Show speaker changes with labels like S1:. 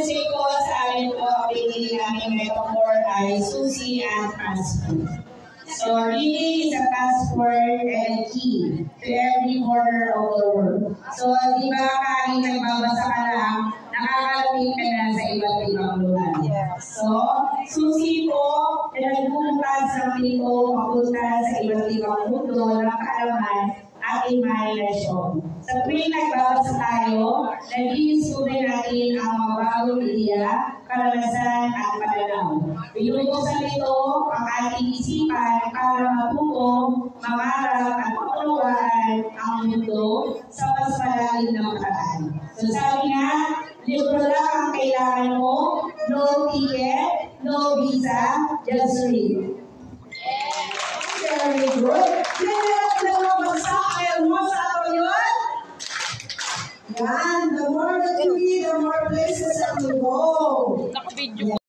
S1: say ko sa amin po, ang pinili namin metaphor ay susi and passport. So reading is a passport and a key to every corner of the world. So di ba kahit nagbabasa ka lang, nakakalapit ka na sa iba't ibang lugar. So susi po na nagbubukas ng pinto papunta sa iba't ibang mundo ng kaalaman at imahinasyon. Sa tuwing nagbabasa tayo, nag-i-discover natin ang mga bagong ideya, karanasan at pananaw. Binubuksan ito ang ating isipan para matuto, mangarap at pagpapalawaan ang mundo sa mas malalim na paraan. So sabi nga, libro lang ang kailangan mo, no ticket, no visa, just read. Very good.
S2: Yan, the more that you read, the more places that you go.